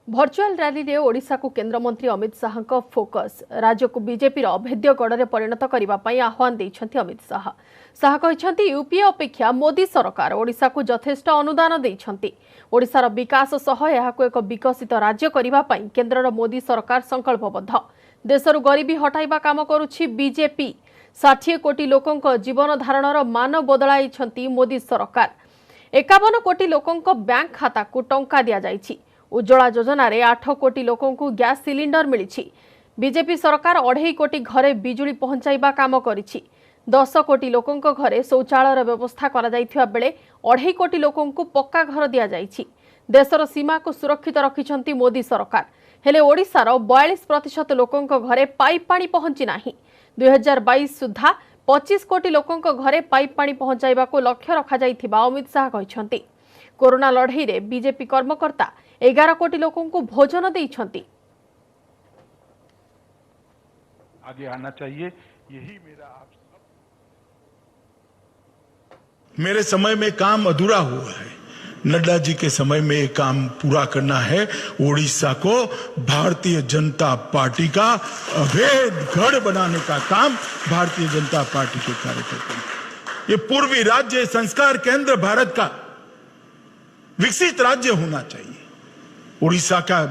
Virtual rally रे ओडिशा को केंद्रमंत्री अमित शाह का फोकस राज्य को बीजेपी अभेद्य गढ़ में परिणत करने आह्वान देइछन्ति अमित शाह। शाह कहते यूपीए अपेक्षा मोदी सरकार ओडिशा को यथेष्ट अनुदान देइछन्ति। ओडिशार विकास सह यहाको एक विकसित राज्य करने केंद्रर मोदी सरकार संकल्पबद्ध। देशर गरीबी हटाइबा काम करुछि बीजेपी। 60 कोटी लोकंक जीवन धारणर मान बदलाइछन्ति मोदी सरकार। 51 कोटी लोकंक बैंक खाता को टंका दिया जाइछि। उज्ज्वला योजना रे 8 कोटी लोकों को गैस सिलिंडर मिली। बीजेपी सरकार 2.5 कोटी घरे बिजुली पहुंचाइबा काम करिछि। 10 कोटी लोकों घरे शौचालय व्यवस्था करा जाइथिबा बेले 2.5 कोटी लोकों को पक्का घर दिया जाइछि। देशर सीमा को सुरक्षित रखिछन्ति मोदी सरकार। हेले ओडिशार 42% लोकों घरे पाइप पानी पहुंची नाही। 2022 सुधा 25 कोटी लोकों घरे पाइप पानी पहुंचाइबा को लक्ष्य रखा जाइथिबा अमित शाह कहछन्ति। कोरोना लड़ाई रे बीजेपी कर्मकर्ता 11 कोटी लोगों को भोजन देइछन्ति। आगे आना चाहिए, यही मेरे समय में काम अधूरा हुआ है। नड्डा जी के समय में ये काम पूरा करना है। ओडिशा को भारतीय जनता पार्टी का अभेद गढ़ बनाने का काम भारतीय जनता पार्टी के कार्यकर्ता। ये पूर्वी राज्य संस्कार केंद्र भारत का विकसित राज्य होना चाहिए। उड़ीसा का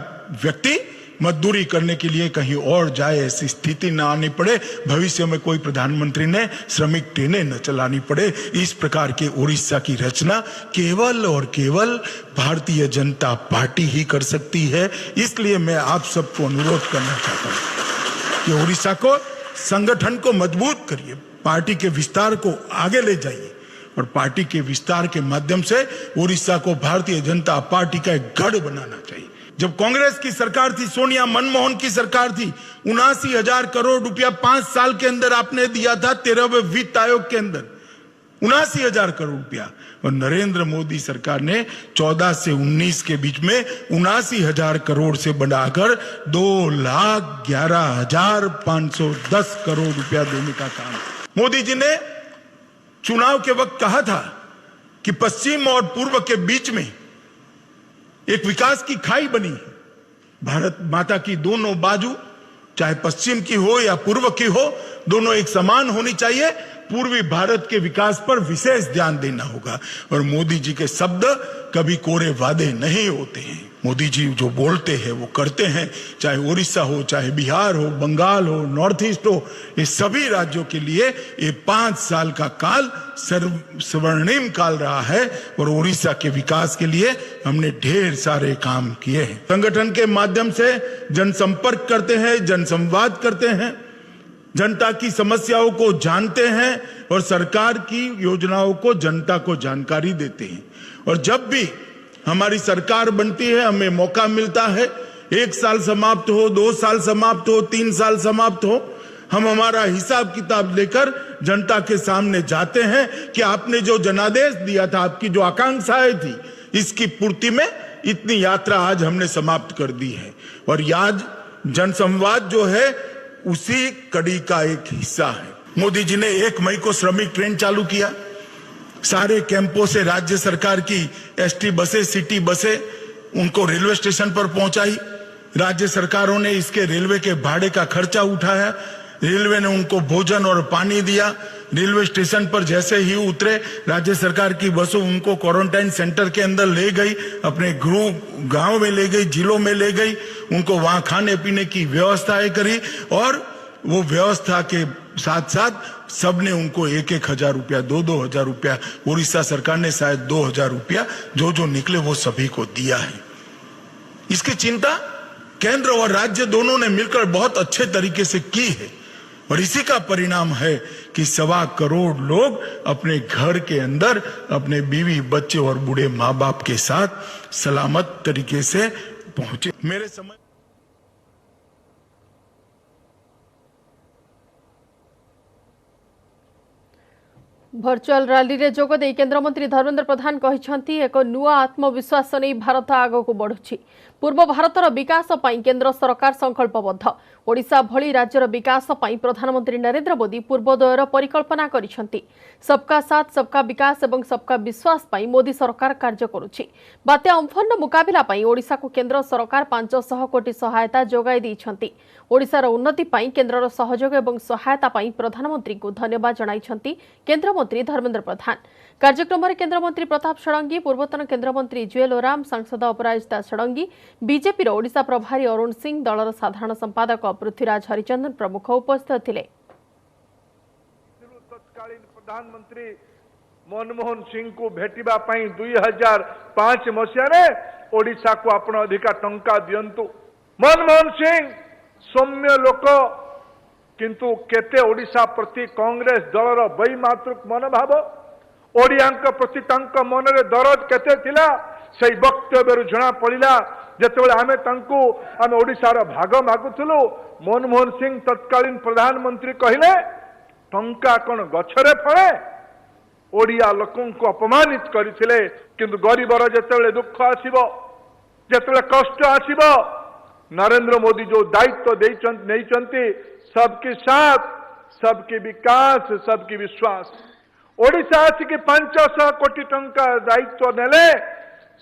व्यक्ति मजदूरी करने के लिए कहीं और जाए, ऐसी स्थिति न आनी पड़े। भविष्य में कोई प्रधानमंत्री ने श्रमिक ट्रेनें न चलानी पड़े। इस प्रकार के उड़ीसा की रचना केवल और केवल भारतीय जनता पार्टी ही कर सकती है। इसलिए मैं आप सबको अनुरोध करना चाहता हूं कि उड़ीसा को संगठन को मजबूत करिए, पार्टी के विस्तार को आगे ले जाइए और पार्टी के विस्तार के माध्यम से उड़ीसा को भारतीय जनता पार्टी का एक गढ़ बनाना चाहिए। जब कांग्रेस की सरकार थी, सोनिया मनमोहन की सरकार थी, 79,000 करोड़ रुपया 5 साल के अंदर आपने दिया था 13वें वित्त आयोग के अंदर, 79,000 करोड़ रुपया। और नरेंद्र मोदी सरकार ने 14 से 19 के बीच में 79,000 करोड़ से बढ़ाकर 2,11,510 करोड़ रुपया देने का काम। मोदी जी ने चुनाव के वक्त कहा था कि पश्चिम और पूर्व के बीच में एक विकास की खाई बनी है। भारत माता की दोनों बाजू, चाहे पश्चिम की हो या पूर्व की हो, दोनों एक समान होनी चाहिए। पूर्वी भारत के विकास पर विशेष ध्यान देना होगा। और मोदी जी के शब्द कभी कोरे वादे नहीं होते हैं। मोदी जी जो बोलते हैं वो करते हैं। चाहे उड़ीसा हो, चाहे बिहार हो, बंगाल हो, नॉर्थ ईस्ट हो, ये सभी राज्यों के लिए ये 5 साल का काल स्वर्णिम काल रहा है। और उड़ीसा के विकास के लिए हमने ढेर सारे काम किए हैं। संगठन के माध्यम से जनसंपर्क करते हैं, जनसंवाद करते हैं, जनता की समस्याओं को जानते हैं और सरकार की योजनाओं को जनता को जानकारी देते हैं। और जब भी हमारी सरकार बनती है, हमें मौका मिलता है, 1 साल समाप्त हो, 2 साल समाप्त हो, 3 साल समाप्त हो, हम हमारा हिसाब किताब लेकर जनता के सामने जाते हैं कि आपने जो जनादेश दिया था, आपकी जो आकांक्षाएं थी, इसकी पूर्ति में इतनी यात्रा आज हमने समाप्त कर दी है। और आज जनसंवाद जो है उसी कड़ी का एक हिस्सा है। मोदी जी ने 1 मई को श्रमिक ट्रेन चालू किया। सारे कैंपों से राज्य सरकार की एसटी बसें, सिटी बसें उनको रेलवे स्टेशन पर पहुंचाई। राज्य सरकारों ने इसके रेलवे के भाड़े का खर्चा उठाया। रेलवे ने उनको भोजन और पानी दिया। रेलवे स्टेशन पर जैसे ही उतरे, राज्य सरकार की बसों उनको क्वारंटाइन सेंटर के अंदर ले गई, अपने गांव में ले गई, जिलों में ले गई, उनको वहां खाने पीने की व्यवस्थाएं करी। और वो व्यवस्था के साथ साथ सबने उनको 1-1 हजार रुपया, 2-2 हजार रुपया, उड़ीसा सरकार ने शायद 2 हजार रुपया जो निकले वो सभी को दिया है। इसकी चिंता केंद्र और राज्य दोनों ने मिलकर बहुत अच्छे तरीके से की है। और इसी का परिणाम है कि 1.25 करोड़ लोग अपने घर के अंदर अपने बीवी, बच्चे और बूढ़े माँ बाप के साथ सलामत तरीके से पहुंचे। मेरे समय भर्चुआल रैली रे जोग दे केंद्रमंत्री धर्मेंद्र प्रधान कहछन्ती एक नुआ आत्मविश्वास नहीं भारत आगो को बढ़ुछि। पूर्व भारतर विकास पई केंद्र सरकार संकल्पबद्ध। ओडिशा भली राज्यर विकास पई प्रधानमंत्री नरेंद्र मोदी पूर्वोदयर परिकल्पना करिसेंति। सबका साथ सबका विकास एवं सबका विश्वास पई मोदी सरकार कार्य करुछि। बात्या अम्फन मुकाबिला पई ओडिशा को केंद्र सरकार 500 कोटी सहायता जोगाई दैछंति। ओडिशार उन्नति पई केंद्रर सहयोग एवं सहायता पई प्रधानमंत्री को धन्यवाद जणाइछंति केंद्र मंत्री धर्मेंद्र प्रधान। कार्यक्रम में केंद्र मंत्री प्रताप षडंगी, पूर्वतन केंद्र मंत्री जुएल ओराम, सांसद अपराजिता षडंगी, बीजेपी ओडिशा प्रभारी अरुण सिंह, दलर साधारण संपादक पृथ्वीराज हरिचंदन प्रमुख उपस्थित थिले। तत्कालीन प्रधानमंत्री मनमोहन सिंह को भेटिबा पई 2005 मसीह ओडिशा को आपण अधिकार टंका दियंतु। मनमोहन सिंह सौम्य लोक, किंतु केते ओडिशा प्रति कांग्रेस दलर वैमातृक मनोभाव, ओडिया प्रति मन में दरद केते थिला से वक्तव्य जना पड़ा। जिते आम ओडिशार भाग मागुलु, मनमोहन सिंह तत्कालीन प्रधानमंत्री कहले टंका कौन गछरे फले, ओडिया लोकों को अपमानित करथिले। किंतु गरीबर जिते दुख आसीबो, जिते कष्ट आसीबो, नरेंद्र मोदी जो दायित्व नहीं सबके साथ सबके विकास सबके विश्वास, ओडिशा आसिक 500 कोटी टंका दायित्व नेले।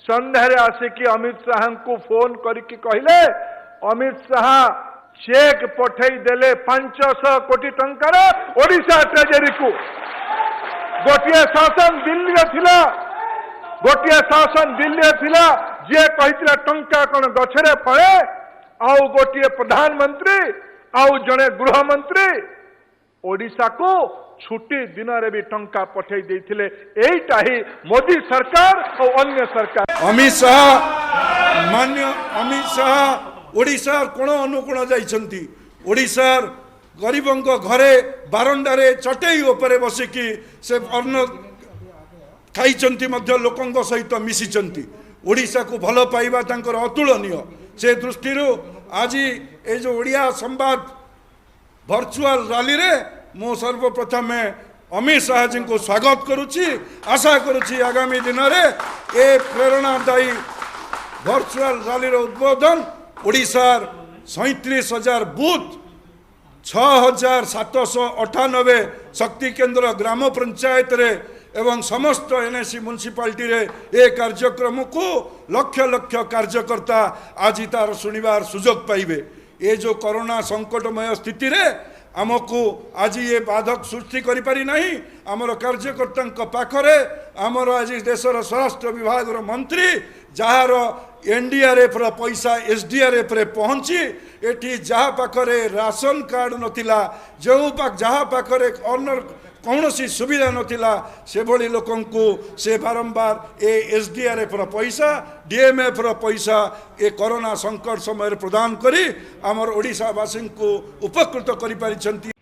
संध्यारे आसिक अमित शाह को फोन करके कहले, अमित शाह चेक पठेई देले 500 कोटी टंकार ओडिशा ट्रेजरी को। गोटे शासन दिल्ली थिला, गोटे शासन दिल्ली थिला जे कहितला टंका कौन गछरे फळे, आउ गोटे प्रधानमंत्री आउ जने गृहमंत्री ओडिशा को छुट्टी दिन रे भी टंका पठे देथिले। एटा ही मोदी सरकार और अन्य सरकार। अमित शाह मान्य अमित शाह ओडिशा कोण अनुकोण जाइछंती। ओडिशार गरीबों घरे बारंडारे चटई उपरे बसिकी से अन्न खाइछंती, मध्य लोकों सहित मिसिछंती। ओडिशा को भल पाइबा तांकर अतुलनीय। से दृष्टि आज ये जो ओडिया संवाद वर्चुअल रैली रे मु सर्वप्रथम अमित शाह जी को स्वागत करुच्ची। आशा करुच्ची आगामी दिन में ए प्रेरणादायी वर्चुअल रैली उद्बोधन ओडिशार 37,000 बूथ 6,798 शक्ति केंद्र ग्राम पंचायत रे एवं समस्त एनएसी म्युनिसिपालिटी रे ए कार्यक्रम को लक्ष लक्ष कार्यकर्ता आज तार शुणिबार सुजोग पाइबे। ये जो कोरोना संकटमय स्थिति रे आमको आज ये बाधक सृष्टि करि पारि नाही। आमर कार्यकर्ता पाखरे आमर आज देशर स्वराष्ट्र विभाग मंत्री जार एनडीआरएफ पैसा एसडीआरएफ रे पहुंची एटी जहाँ पाखरे राशन कार्ड नथिला, जो जहाँ पाखरे अन्य कौन सी सुविधा नथिला, से भली लोकों को से बारंबार ए एसडीआरएफ पैसा डीएमएफ पैसा ए कोरोना संकट समय प्रदान करी आमर ओडिशावासी को उपकृत करि पारिछंती।